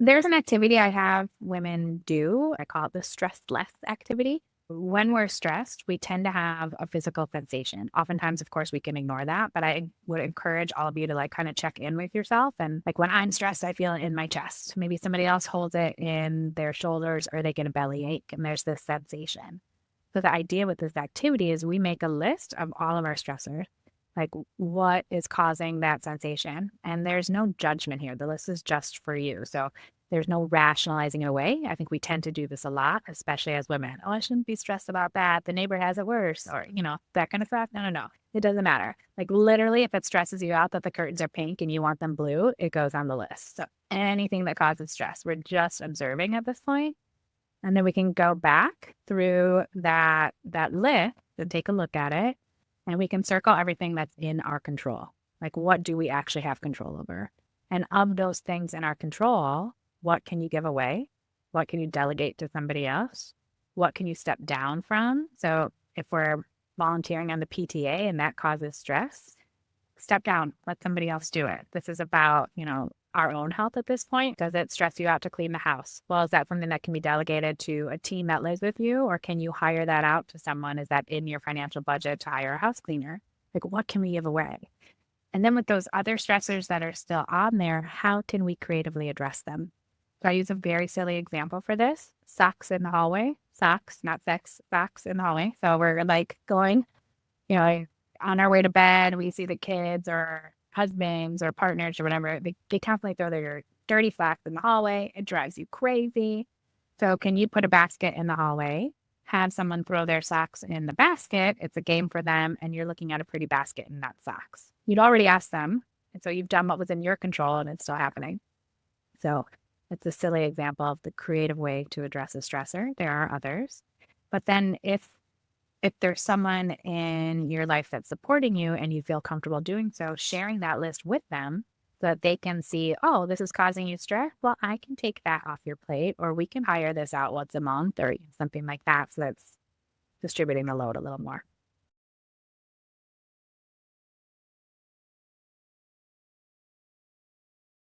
There's an activity I have women do. I call it the stress less activity. When we're stressed, we tend to have a physical sensation. Oftentimes, of course, we can ignore that, but I would encourage all of you to like kind of check in with yourself. And like when I'm stressed, I feel it in my chest. Maybe somebody else holds it in their shoulders or they get a belly ache and there's this sensation. So the idea with this activity is we make a list of all of our stressors, like what is causing that sensation. And there's no judgment here. The list is just for you. So there's no rationalizing it away. I think we tend to do this a lot, especially as women. Oh, I shouldn't be stressed about that. The neighbor has it worse, or, that kind of stuff. No, no, no. It doesn't matter. Like literally, if it stresses you out that the curtains are pink and you want them blue, it goes on the list. So anything that causes stress, we're just observing at this point. And then we can go back through that list and take a look at it. And we can circle everything that's in our control. Like what do we actually have control over? And of those things in our control, what can you give away? What can you delegate to somebody else? What can you step down from? So if we're volunteering on the PTA and that causes stress, step down, let somebody else do it. This is about, our own health at this point. Does it stress you out to clean the house? Well, is that something that can be delegated to a team that lives with you, or can you hire that out to someone? Is that in your financial budget to hire a house cleaner? Like, what can we give away? And then with those other stressors that are still on there, how can we creatively address them? So I use a very silly example for this. Socks in the hallway. Socks, not sex, socks in the hallway. So we're like going, on our way to bed, we see the kids or husbands or partners or whatever. They constantly throw their dirty socks in the hallway. It drives you crazy. So can you put a basket in the hallway, have someone throw their socks in the basket? It's a game for them, and you're looking at a pretty basket and not socks. You'd already asked them, and so you've done what was in your control, and it's still happening. So it's a silly example of the creative way to address a stressor. There are others. But then if there's someone in your life that's supporting you and you feel comfortable doing so, sharing that list with them so that they can see, oh, this is causing you stress. Well, I can take that off your plate, or we can hire this out once a month or something like that. So that's distributing the load a little more.